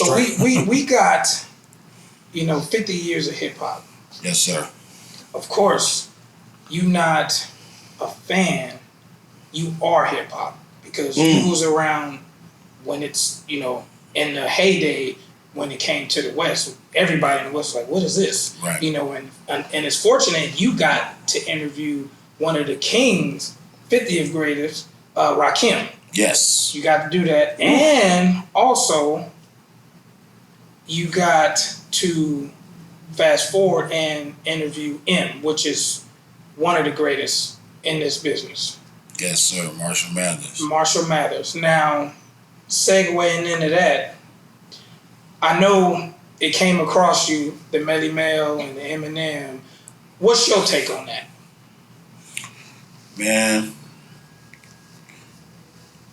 So we got, 50 years of hip hop. Yes, sir. Of course, you not a fan, you are hip hop because you was around when it's, in the heyday when it came to the West. Everybody in the West was like, what is this? Right. And it's fortunate you got to interview one of the kings, 50th greatest, Rakim. Yes. You got to do that. And also, you got to fast forward and interview M, which is one of the greatest in this business. Yes, sir. Marshall Mathers. Marshall Mathers. Now, segueing into that, I know it came across you, the Melle Mel and the Eminem. What's your take on that? Man,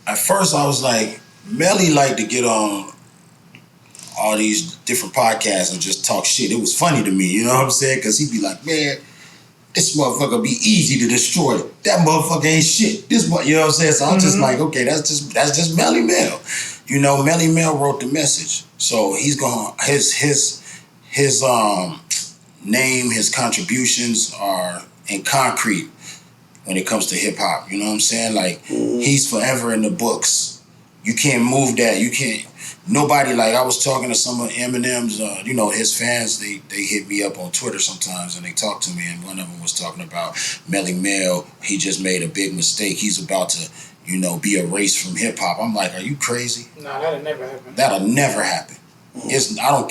at first I was like, Melly liked to get on all these different podcasts and just talk shit. It was funny to me, you know what I'm saying? Because he'd be like, man, this motherfucker be easy to destroy. That motherfucker ain't shit. You know what I'm saying? So I'm just like, okay, that's just Melle Mel. Melle Mel wrote the message. So he's going, his name, his contributions are in concrete when it comes to hip hop. You know what I'm saying? Like, he's forever in the books. You can't move that. You can't. Nobody, like, I was talking to some of Eminem's, his fans, they hit me up on Twitter sometimes and they talk to me, and one of them was talking about Melle Mel. He just made a big mistake. He's about to, be erased from hip hop. I'm like, are you crazy? No, that'll never happen. That'll never happen. I don't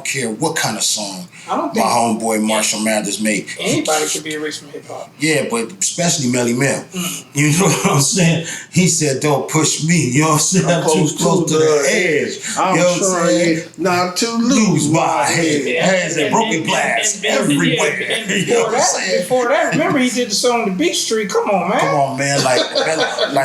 care what kind of song my homeboy Marshall Mathers made. Anybody could be erased from hip hop. Yeah, but especially Melle Mel. You know what I'm saying? He said, "Don't push me." You know what I'm saying? I'm too close to the edge. I'm trying not to lose my head. Hands and broken glass everywhere. Before that, remember he did the song "The Beach Street." Come on, man. Come on, man. Like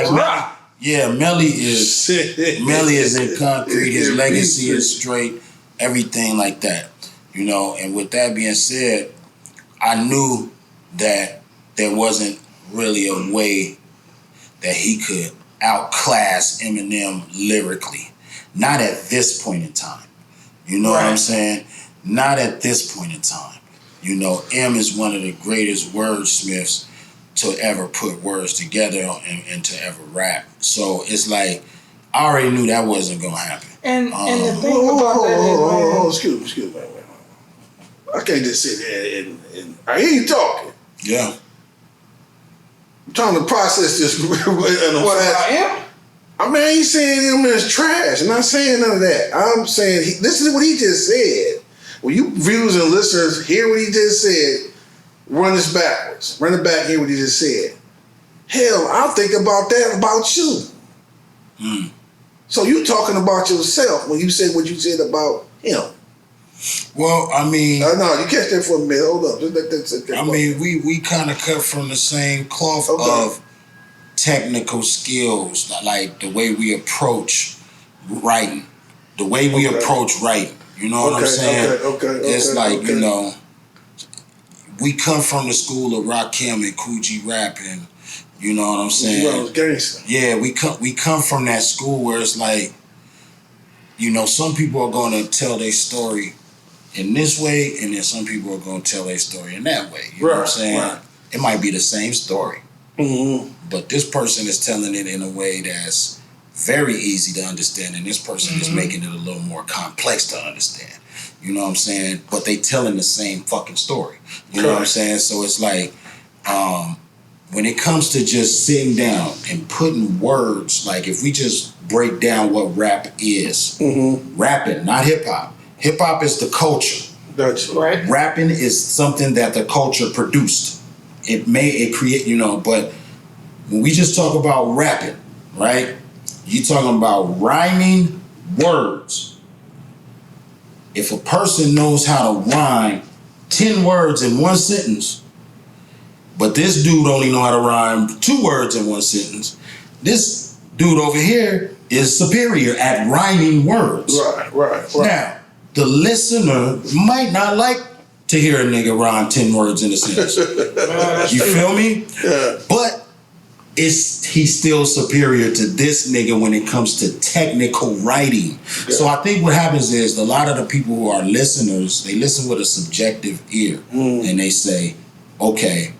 Melle. Yeah, Melle is in concrete. His legacy is straight. Everything like that, And with that being said, I knew that there wasn't really a way that he could outclass Eminem lyrically. Not at this point in time. You know what I'm saying? Not at this point in time. M is one of the greatest wordsmiths to ever put words together and to ever rap. So it's like, I already knew that wasn't going to happen. And the thing about that is, man... Excuse me. I can't just sit there and I hear you talking. Yeah. I'm trying to process this. What about him? I ain't saying him is trash. I'm not saying none of that. I'm saying, listen to what he just said. When you viewers and listeners hear what he just said, run this backwards. Run it back, hear what he just said. Hell, I'll think about that about you. So you talking about yourself when you said what you said about him. Well, I mean... no, you catch that for a minute. Hold up. Just let that sit there. We kind of cut from the same cloth of technical skills, like the way we approach writing. The way we approach writing. You know what I'm saying? It's like, we come from the school of Rakim and Coogee rap, and you know what I'm saying? Yeah, we come from that school where it's like, some people are going to tell their story in this way, and then some people are going to tell their story in that way. You know what I'm saying? Right. It might be the same story, but this person is telling it in a way that's very easy to understand, and this person is making it a little more complex to understand. You know what I'm saying? But they telling the same fucking story. You know what I'm saying? So it's like, when it comes to just sitting down and putting words, like if we just break down what rap is, rapping, not hip hop. Hip hop is the culture. That's right. Rapping is something that the culture produced. It create, but when we just talk about rapping, right? You talking about rhyming words. If a person knows how to rhyme 10 words in one sentence, but this dude only know how to rhyme 2 words in one sentence, this dude over here is superior at rhyming words. Right. Now, the listener might not like to hear a nigga rhyme 10 words in a sentence. You feel me? Yeah. But he's still superior to this nigga when it comes to technical writing. Yeah. So I think what happens is a lot of the people who are listeners, they listen with a subjective ear and they say, okay,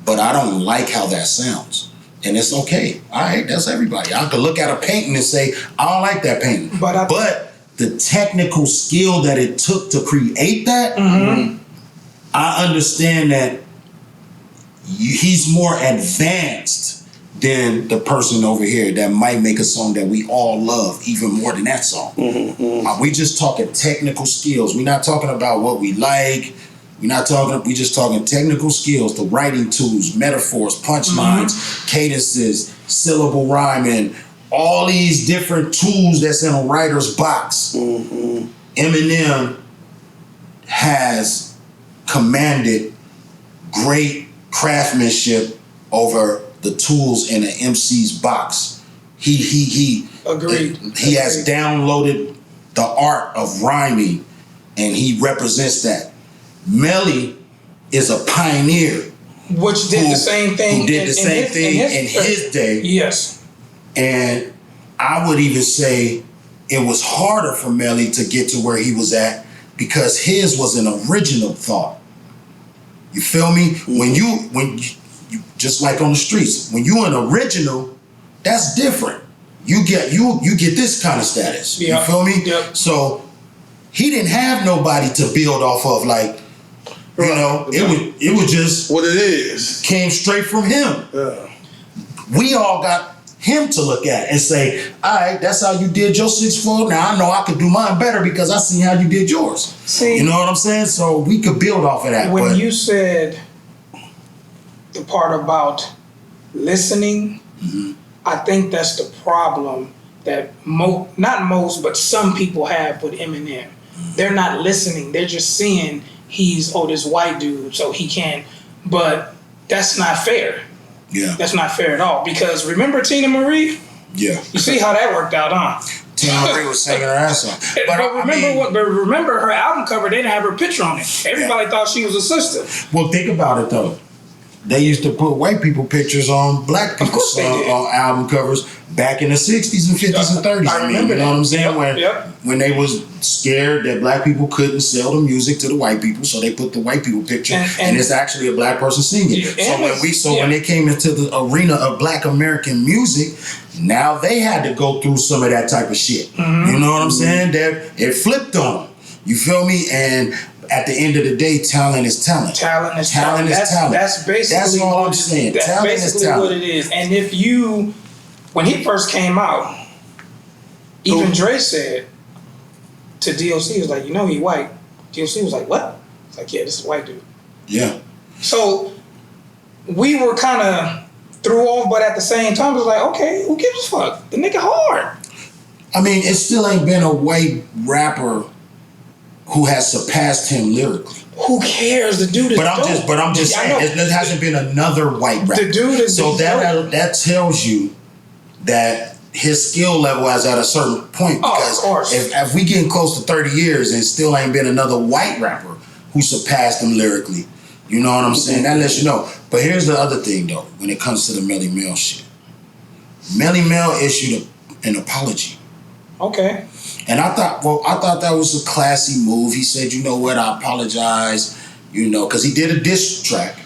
but I don't like how that sounds. And it's okay. All right, that's everybody. I could look at a painting and say, I don't like that painting. But the technical skill that it took to create that, I understand that he's more advanced than the person over here that might make a song that we all love even more than that song. We just talking technical skills. We're not talking about what we like. We just talking technical skills, the writing tools, metaphors, punchlines, cadences, syllable rhyming, all these different tools that's in a writer's box. Eminem has commanded great craftsmanship over the tools in an MC's box. He agreed. He has downloaded the art of rhyming, and he represents that. Melle is a pioneer, which did the same thing. Who did the same thing in his day. Yes, and I would even say it was harder for Melle to get to where he was at because his was an original thought. You feel me? When you just like on the streets, when you an original, that's different. You get this kind of status. You feel me? Yep. So he didn't have nobody to build off of, like, you know, it was just what it is. Came straight from him. Yeah. We all got him to look at and say, all right, that's how you did your 6-4. Now I know I could do mine better because I seen how you did yours. See, you know what I'm saying? So we could build off of that. When you said the part about listening, I think that's the problem that not most, but some people have with Eminem. They're not listening. They're just seeing he's this white dude, so he can't. But that's not fair. Yeah. That's not fair at all. Because remember Tina Marie? Yeah. You see how that worked out, huh? Tina Marie was singing her ass off. But remember her album cover, they didn't have her picture on it. Everybody thought she was a sister. Well, think about it though. They used to put white people pictures on black people's on album covers back in the 60s and 50s and 30s. I remember you know what I'm saying? Yep. When they was scared that black people couldn't sell the music to the white people, so they put the white people picture, and it's actually a black person singing. When they came into the arena of black American music, now they had to go through some of that type of shit. You know what I'm saying? That it flipped on them. You feel me? And at the end of the day, talent is talent. Talent is talent. That's basically that's all I'm saying. That's talent basically is talent. what it is. And when he first came out, even Dre said to DLC, he was like, you know he white. DLC was like, what? It's like, yeah, this is a white dude. Yeah. So we were kind of threw off, but at the same time, it was like, okay, who gives a fuck? The nigga hard. I mean, it still ain't been a white rapper who has surpassed him lyrically. Who cares? The dude is But I'm just saying, there hasn't been another white rapper. The dude is so that tells you that his skill level is at a certain point. Because of course. If we getting close to 30 years and still ain't been another white rapper who surpassed him lyrically, you know what I'm saying? That lets you know. But here's the other thing though, when it comes to the Melle Mel shit. Melle Mel issued an apology. Okay. And I thought that was a classy move. He said, you know what, I apologize, you know, because he did a diss track.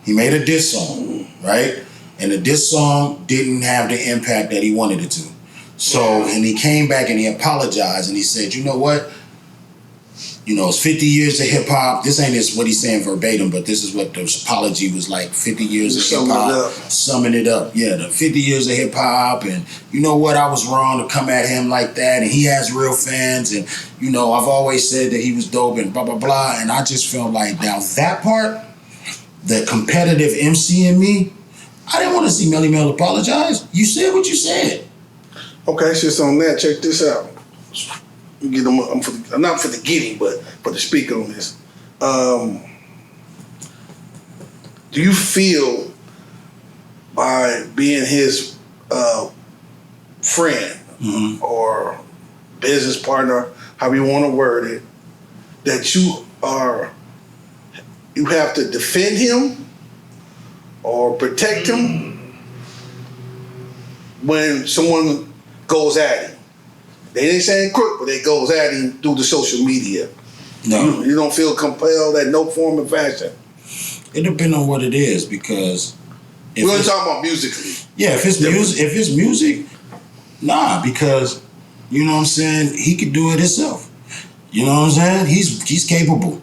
He made a diss song, right? And the diss song didn't have the impact that he wanted it to. So, and he came back and he apologized and he said, you know what? You know, it's 50 years of hip hop. This ain't what he's saying verbatim, but this is what the apology was like. 50 years of hip hop. Summing it up. Yeah, the 50 years of hip hop. And you know what? I was wrong to come at him like that. And he has real fans. And, you know, I've always said that he was dope and blah, blah, blah. And I just felt like, now that part, the competitive MC in me, I didn't want to see Melle Mel apologize. You said what you said. Okay, just on that, check this out. Get them, not for the getting, but for the speak on this. Do you feel by being his friend or business partner, however you want to word it, that you have to defend him or protect him when someone goes at him? They ain't saying crook, but they goes at him through the social media. No. You don't feel compelled at no form of fashion? It depends on what it is, because We're only talking about musically. Yeah, if it's music, nah, because you know what I'm saying, he could do it himself. You know what I'm saying? He's capable.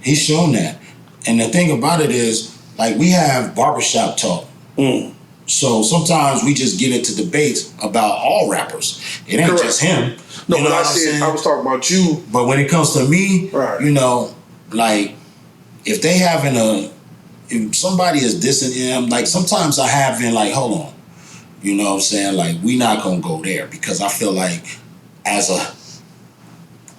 He's shown that. And the thing about it is, like, we have barbershop talk. So sometimes we just get into debates about all rappers. It ain't just him. No, you know but what I was talking about you. But when it comes to me, right. You know, like, if they if somebody is dissing him, like, sometimes I have been like, hold on. You know what I'm saying? Like, we not gonna go there, because I feel like as a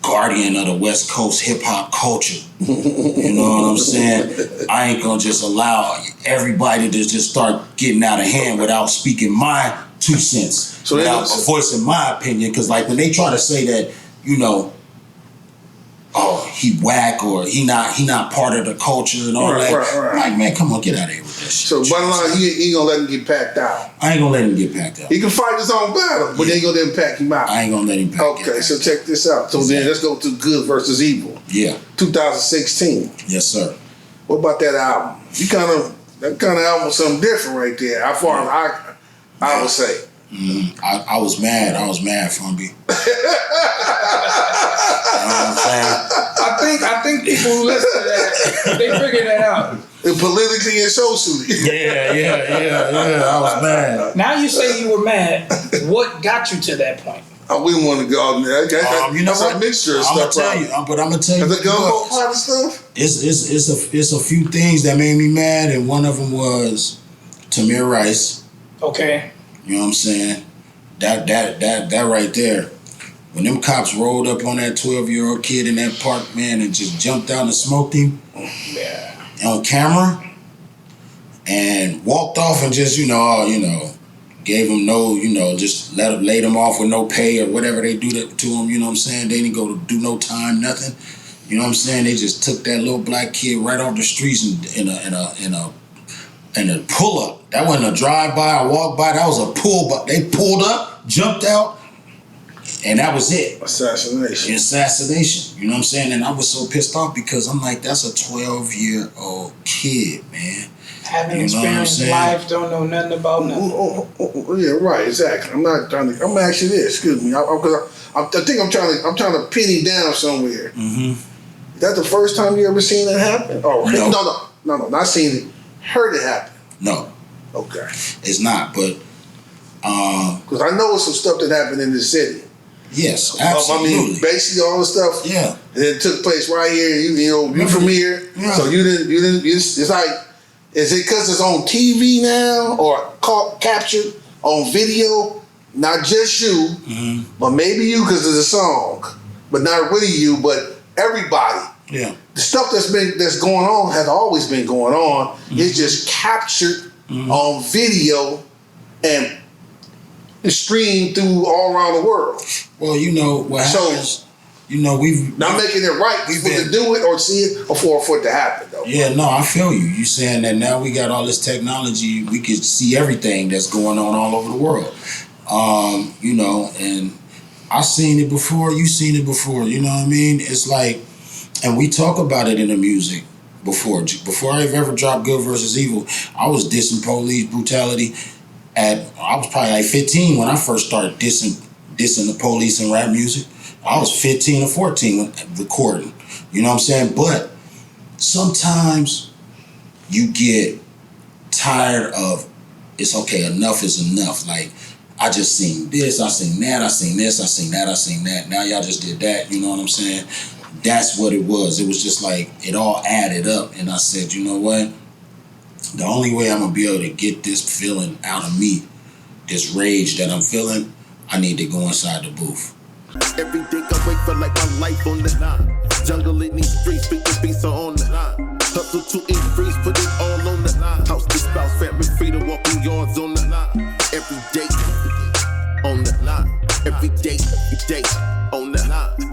guardian of the West Coast hip hop culture, you know what I'm saying? I ain't gonna just allow everybody to just start getting out of hand without speaking my 2 cents, without voicing my opinion. Because, like, when they try to say that, you know, oh, he whack, or he not part of the culture and all that. Right. I'm like, man, come on, get out of here with that shit. So bottom line, he ain't gonna let him get packed out. I ain't gonna let him get packed out. He can fight his own battle, but they ain't gonna let him pack him out. I ain't gonna let him pack him out. Okay, so check this out. So then let's go to Good versus Evil. Yeah. 2016. Yes, sir. What about that album? That kind of album was something different right there. How far I would say. I was mad. I was mad, Fumby. You know what I'm saying? I think people who listen to that, they figured that out. And politically and socially. Yeah. I was mad. Now you say you were mad. What got you to that point? I wouldn't want to go out there. You know that's what? a mixture of I'm stuff. But I'm gonna tell you. The gumbo part of stuff. It's a few things that made me mad, and one of them was Tamir Rice. Okay. You know what I'm saying? That right there. When them cops rolled up on that 12-year-old kid in that park, man, and just jumped out and smoked him on camera, and walked off and just, gave him no, just laid him off with no pay or whatever they do to him, you know what I'm saying? They didn't go to do no time, nothing. You know what I'm saying? They just took that little black kid right off the streets in a pull up. That wasn't a drive by or walk by. That was a pull by. They pulled up, jumped out, and that was it. Assassination. You know what I'm saying? And I was so pissed off because I'm like, that's a 12-year-old kid, man. Having experienced life, don't know nothing about nothing. Yeah, right, exactly. I'm asking this. Excuse me. I think I'm trying to pin him down somewhere. Mm-hmm. Is that the first time you ever seen that happen? Oh, no, not seen it. Heard it happen. No. Okay. It's not, but because I know some stuff that happened in the city. Yes, absolutely. I mean, basically all the stuff. Yeah. And it took place right here. You from here, so you didn't. It's like, is it because it's on TV now or captured on video? Not just you, but maybe you because it's a song, but not really you, but everybody. Yeah. The stuff that's going on has always been going on. It's just captured on video and streamed through all around the world. Well, you know what happens. We've not making it right for to do it or see it or for it to happen though. Yeah, no, I feel you. You saying that now we got all this technology, we can see everything that's going on all over the world. And I seen it before, you seen it before. You know what I mean? It's like. And we talk about it in the music before. Before I've ever dropped Good versus Evil, I was dissing police brutality I was probably like 15 when I first started dissing the police in rap music. I was 15 or 14 when recording. You know what I'm saying? But sometimes you get tired of, it's okay, enough is enough. Like, I just seen this, I seen that, I seen this, I seen that, I seen that. Now y'all just did that, you know what I'm saying? That's what it was. It was just like, it all added up. And I said, you know what? The only way I'm going to be able to get this feeling out of me, this rage that I'm feeling, I need to go inside the booth. Every day I wake for like my life on the line. Jungle in these streets, speaking beats are on the line. Hustle to increase, put it all on the line. House to spouse, family freedom, walking yards on the line. Every day on the line. Every day on the line.